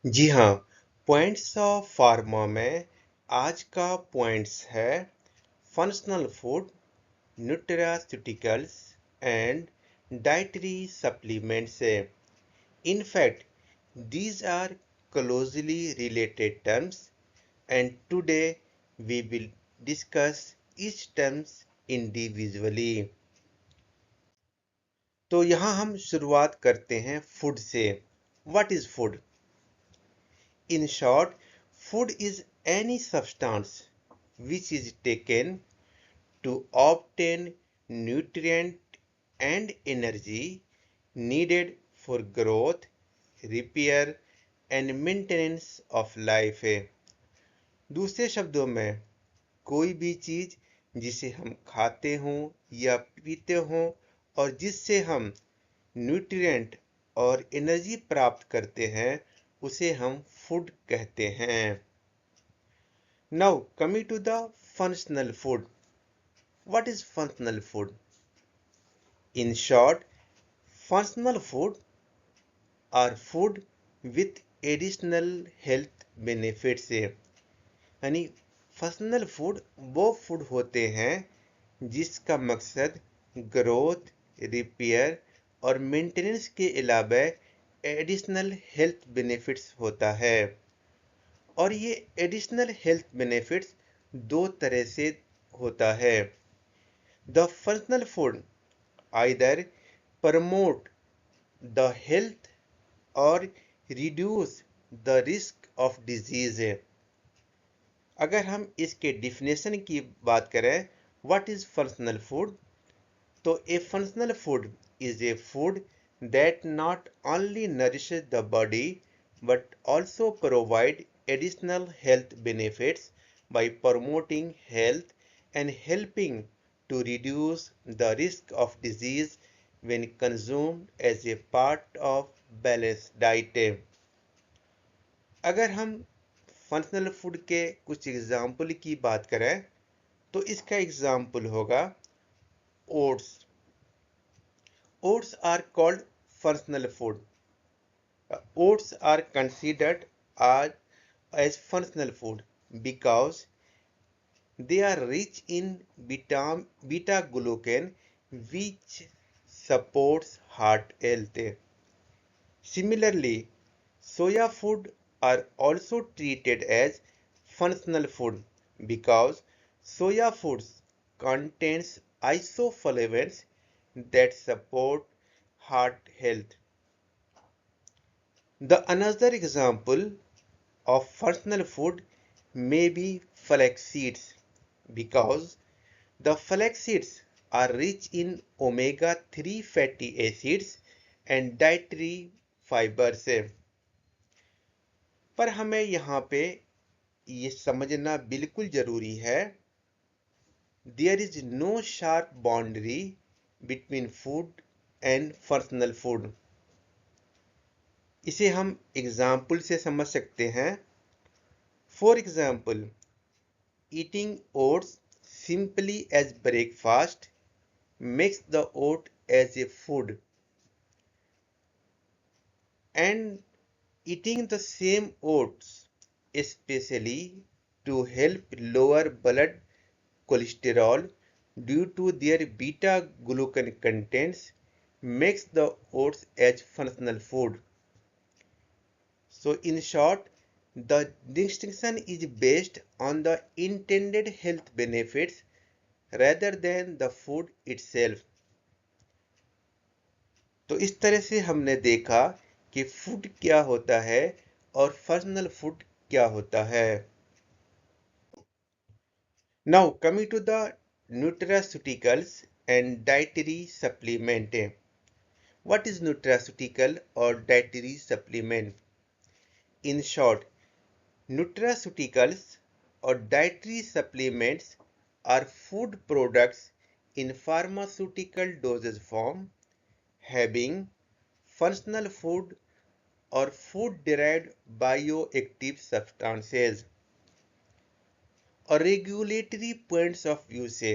जी हाँ, points of pharma में आज का पॉइंट्स है functional food, nutraceuticals and dietary supplements है। In fact, these are closely related terms and today we will discuss each terms individually. तो यहाँ हम शुरुआत करते हैं फूड से। What is food? In short, food is any substance which is taken to obtain nutrient and energy needed for growth, repair and maintenance of life है। दूसरे शब्दों में कोई भी चीज जिसे हम खाते हों या पीते हों और जिससे हम न्यूट्रिएंट और एनर्जी प्राप्त करते हैं उसे हम फूड कहते हैं। Now coming to the functional food. What is functional food? In short, functional food are food with additional health benefits है। यानी फंक्शनल फूड वो फूड होते हैं जिसका मकसद ग्रोथ, रिपेयर और मेंटेनेंस के अलावा एडिशनल हेल्थ बेनिफिट्स होता है। और ये एडिशनल हेल्थ बेनिफिट्स दो तरह से होता है। The functional food either promote the health और reduce the risk of disease है। अगर हम इसके डिफिनेशन की बात करें, व्हाट इज फंक्शनल फूड, तो a functional food is a food that not only nourishes the body but also provide additional health benefits by promoting health and helping to reduce the risk of disease when consumed as a part of balanced diet। अगर हम functional food के कुछ example की बात करें तो इसका example होगा oats. Oats are called functional food. Oats are considered as functional food because they are rich in beta glucan, which supports heart health. Similarly, soya food are also treated as functional food because soya foods contains isoflavones that support heart health. The another example of functional food may be flax seeds because the flax seeds are rich in omega-3 fatty acids and dietary fibers है। पर हमें यहाँ पे ये समझना बिल्कुल जरूरी है, there is no sharp boundary between food and functional food। इसे हम एग्जाम्पल से समझ सकते हैं। For example, eating oats simply as breakfast makes the oat as a food, and eating the same oats especially to help lower blood cholesterol due to their beta glucan contents makes the oats as functional food. So in short, the distinction is based on the intended health benefits rather than the food itself। तो इस तरह से हमने देखा कि food क्या होता है और फंक्शनल फूड क्या होता है। Now coming to the nutraceuticals and dietary supplement. What is nutraceutical और dietary supplement? In short, nutraceuticals or dietary supplements are food products in pharmaceutical dosage form having functional food or food derived bioactive substances। और regulatory points of view से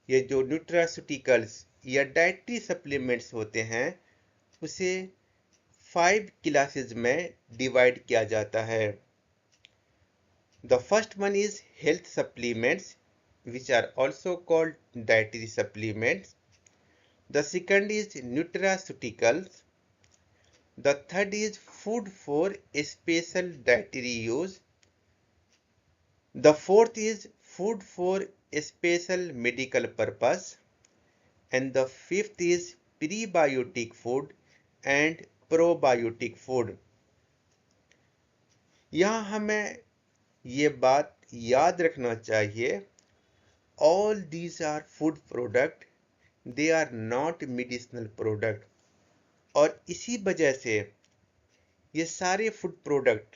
ये जो nutraceuticals या dietary supplements होते हैं उसे 5 classes में divide किया जाता है। The first one is health supplements, which are also called dietary supplements. The second is nutraceuticals. The third is food for special dietary use. The fourth is food for special medical purpose. And the fifth is prebiotic food and probiotic food. यहाँ हमें ये बात याद रखना चाहिए, all these are food product, they are not medicinal product. और इसी वजह से ये सारे फूड प्रोडक्ट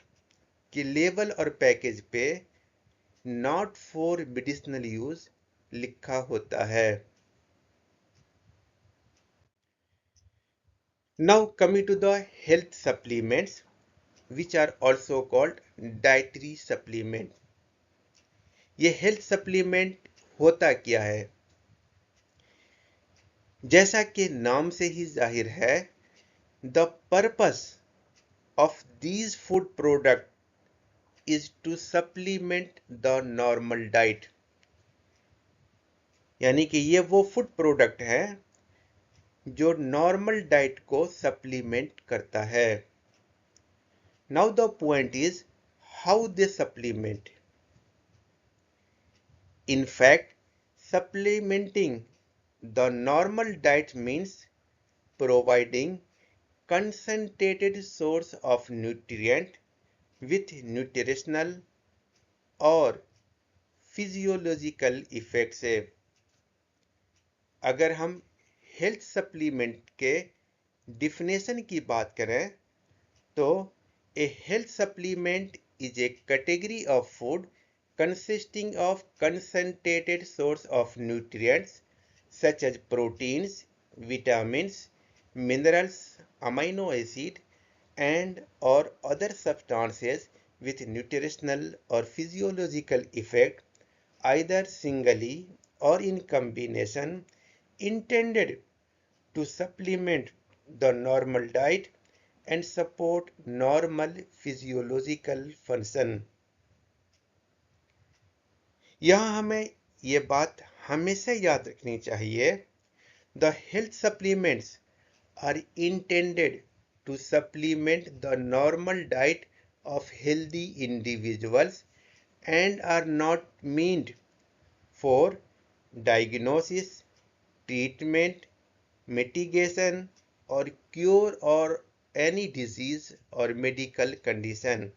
के लेवल और पैकेज पे नॉट फॉर मेडिसिनल यूज लिखा होता है। Now coming to the health supplements, which are also called dietary supplement. ये हेल्थ सप्लीमेंट होता क्या है? जैसा कि नाम से ही जाहिर है, the purpose of these food product is to supplement the normal diet. यानी कि ये वो फूड प्रोडक्ट है जो नॉर्मल डाइट को सप्लीमेंट करता है। Now the point is how they supplement. In fact, supplementing the normal diet means providing concentrated source of nutrient with nutritional और फिजियोलॉजिकल इफेक्ट्स है। अगर हम हेल्थ सप्लीमेंट के डिफिनेशन की बात करें तो a health supplement is a category of food consisting of concentrated source of nutrients such as proteins, vitamins, minerals, amino acid, and or other substances with nutritional or physiological effect, either singly or in combination, intended to supplement the normal diet and support normal physiological function. यहाँ हमें ये बात हमेशा याद रखनी चाहिए, the health supplements are intended to supplement the normal diet of healthy individuals and are not meant for diagnosis, treatment, mitigation, or cure or any disease or medical condition.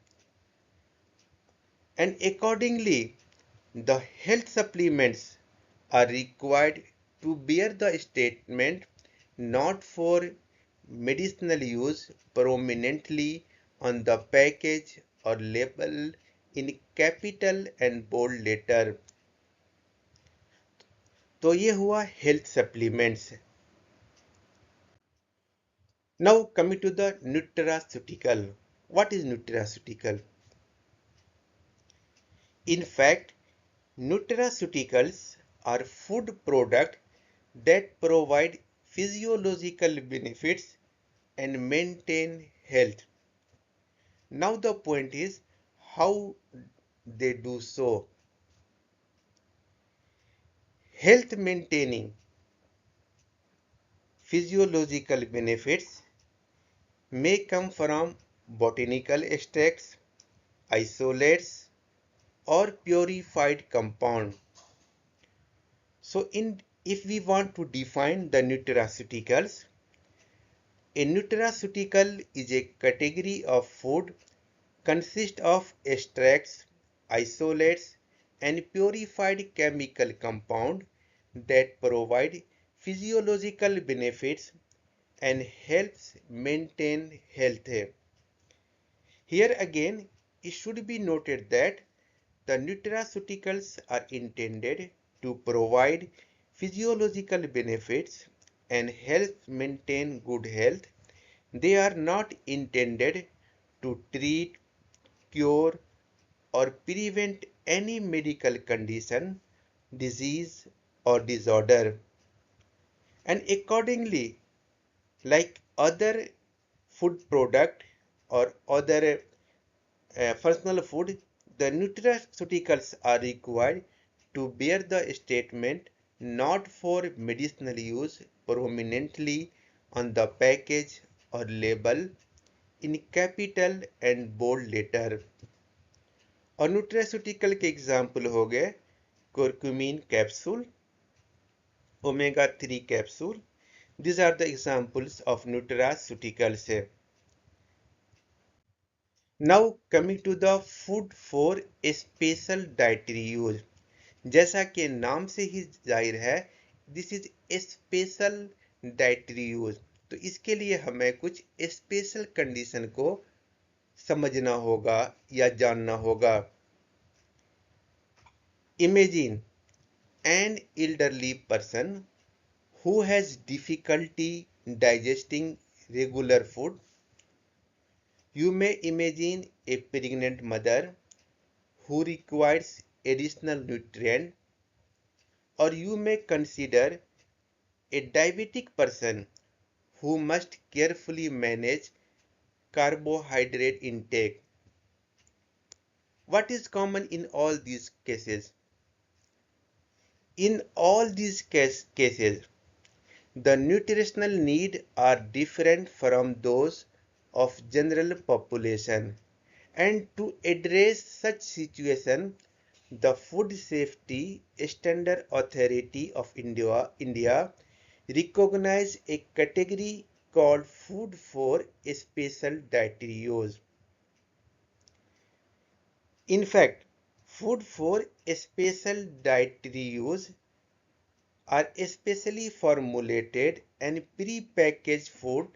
And accordingly, the health supplements are required to bear the statement not for medicinal use prominently on the package or label in capital and bold letter. तो ये हुआ health supplements. Now coming to the nutraceutical. What is nutraceutical? In fact, nutraceuticals are food products that provide physiological benefits and maintain health. Now the point is how they do so. Health maintaining physiological benefits may come from botanical extracts, isolates, or purified compound. So if we want to define the nutraceuticals, a nutraceutical is a category of food consist of extracts, isolates, and purified chemical compound that provide physiological benefits and helps maintain health. Here again, it should be noted that the nutraceuticals are intended to provide physiological benefits and help maintain good health. They are not intended to treat, cure, or prevent any medical condition, disease, or disorder. And accordingly, like other food product or other functional food, the nutraceuticals are required to bear the statement not for medicinal use prominently on the package or label in capital and bold letter. और nutraceutical के example हो गए curcumin capsule, omega-3 capsule. These are the examples of nutraceuticals. Now coming to the food for special dietary use. जैसा कि नाम से ही जाहिर है, this is special dietary use. तो इसके लिए हमें कुछ स्पेशल कंडीशन को समझना होगा या जानना होगा। Imagine an elderly person who has difficulty digesting regular food. You may imagine a pregnant mother who requires additional nutrient, or you may consider a diabetic person who must carefully manage carbohydrate intake. What is common in all these cases? In all these cases, the nutritional needs are different from those of general population, and to address such situation, the Food Safety Standard Authority of India recognize a category called food for special dietary use. In fact, food for special dietary use are specially formulated and pre-packaged food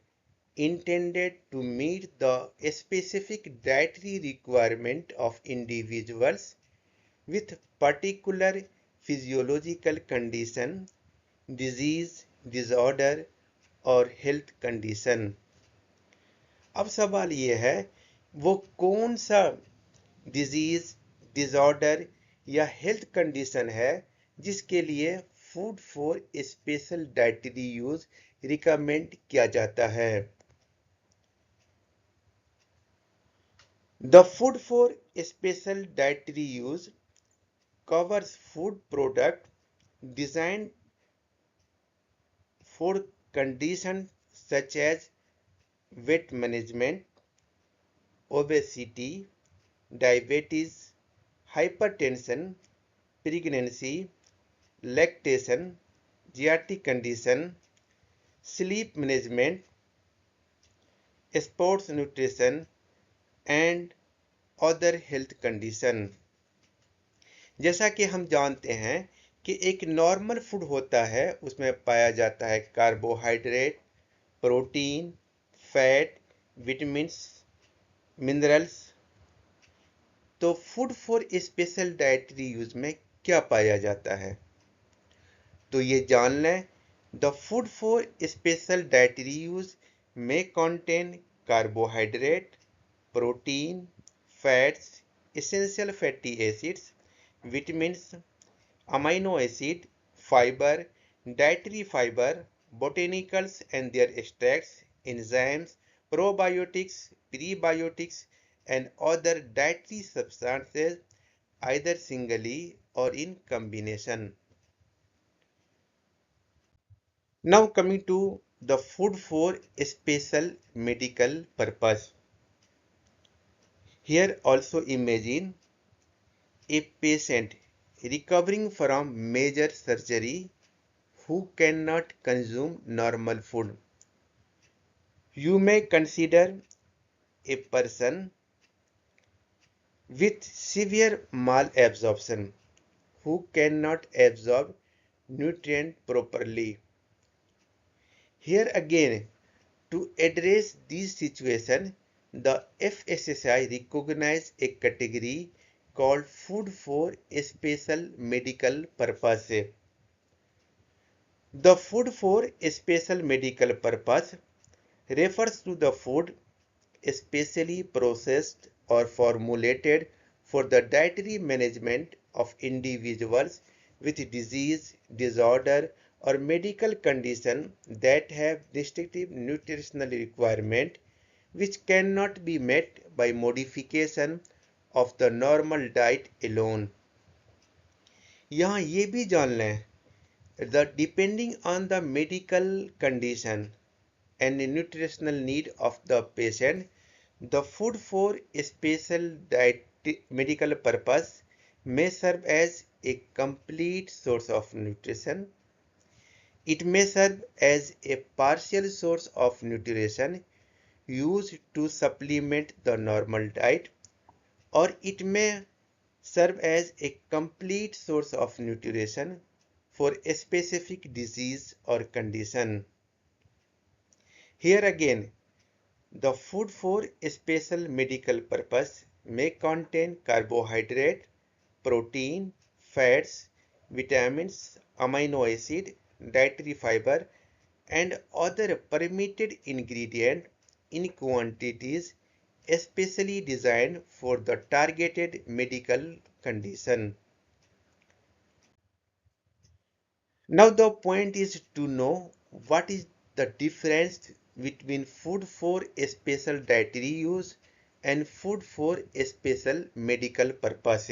intended to meet the specific dietary requirement of individuals with particular physiological condition, disease, disorder और health condition. अब सवाल ये है, वो कौन सा disease, disorder या health condition है जिसके लिए food for special dietary use recommend किया जाता है। The food for special dietary use covers food product designed for conditions such as weight management, obesity, diabetes, hypertension, pregnancy, lactation, geriatric condition, sleep management, sports nutrition, and other health condition। जैसा कि हम जानते हैं कि एक normal food होता है, उसमें पाया जाता है carbohydrate, protein, fat, vitamins, minerals. तो food for special dietary use में क्या पाया जाता है, तो ये जान लें। The food for special dietary use में contain carbohydrate, protein, fats, essential fatty acids, vitamins, amino acid, fiber, dietary fiber, botanicals and their extracts, enzymes, probiotics, prebiotics, and other dietary substances either singly or in combination. Now coming to the food for special medical purpose. Here also imagine a patient recovering from major surgery who cannot consume normal food. You may consider a person with severe malabsorption who cannot absorb nutrient properly. Here again, to address this situation, the FSSAI recognized a category called food for special medical purpose. The food for special medical purpose refers to the food specially processed or formulated for the dietary management of individuals with disease, disorder, or medical condition that have distinctive nutritional requirement which cannot be met by modification of the normal diet alone. यहाँ ये भी जान लें that depending on the medical condition and the nutritional need of the patient, the food for a special diet medical purpose may serve as a complete source of nutrition. It may serve as a partial source of nutrition used to supplement the normal diet, or it may serve as a complete source of nutrition for a specific disease or condition. Here again, the food for a special medical purpose may contain carbohydrate, protein, fats, vitamins, amino acid, dietary fiber, and other permitted ingredients in quantities especially designed for the targeted medical condition. Now the point is to know what is the difference between food for a special dietary use and food for a special medical purpose.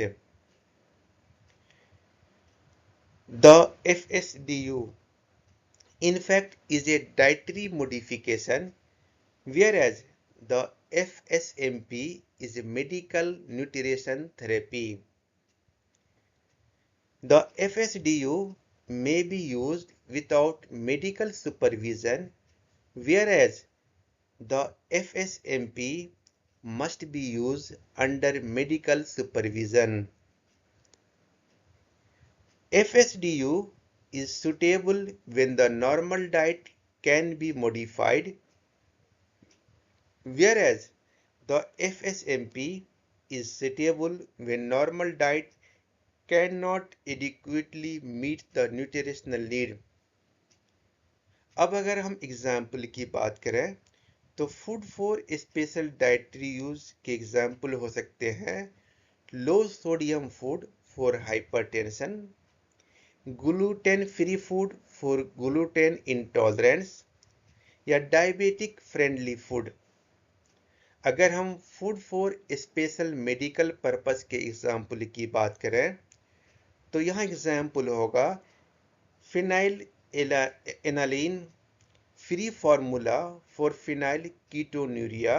The FSDU in fact is a dietary modification, whereas the FSMP is a medical nutrition therapy. The FSDU may be used without medical supervision, whereas the FSMP must be used under medical supervision. FSDU is suitable when the normal diet can be modified, whereas the FSMP is suitable when normal diet cannot adequately meet the nutritional need. अब अगर हम example की बात करें तो food for special dietary use के example हो सकते हैं low sodium food for hypertension, gluten free food for gluten intolerance या डायबिटिक फ्रेंडली फूड। अगर हम food for special medical purpose के एग्जाम्पल की बात करें तो यहाँ एग्जाम्पल होगा phenylalanine free formula for phenyl ketonuria,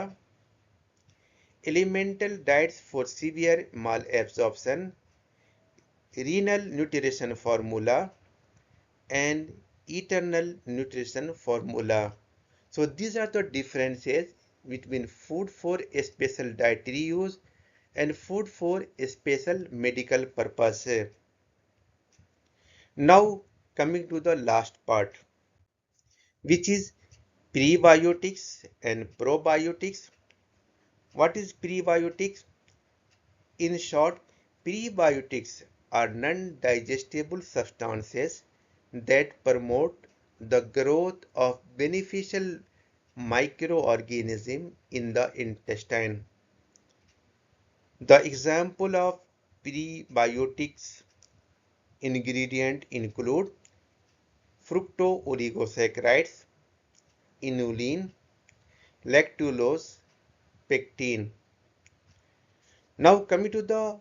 elemental diets for severe malabsorption, renal nutrition formula, and eternal nutrition formula. So these are the differences between food for a special dietary use and food for a special medical purpose. Now coming to the last part, which is prebiotics and probiotics. What is prebiotics? In short, prebiotics are non-digestible substances that promote the growth of beneficial microorganisms in the intestine. The example of prebiotics ingredient include fructooligosaccharides, inulin, lactulose, pectin. Now coming to the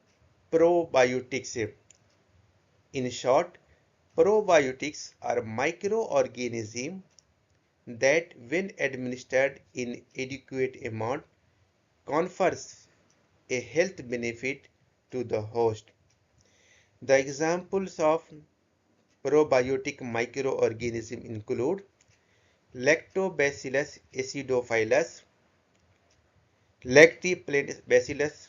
probiotics. In short, probiotics are microorganisms that when administered in adequate amount confers a health benefit to the host. The examples of probiotic microorganisms include Lactobacillus acidophilus, Lactobacillus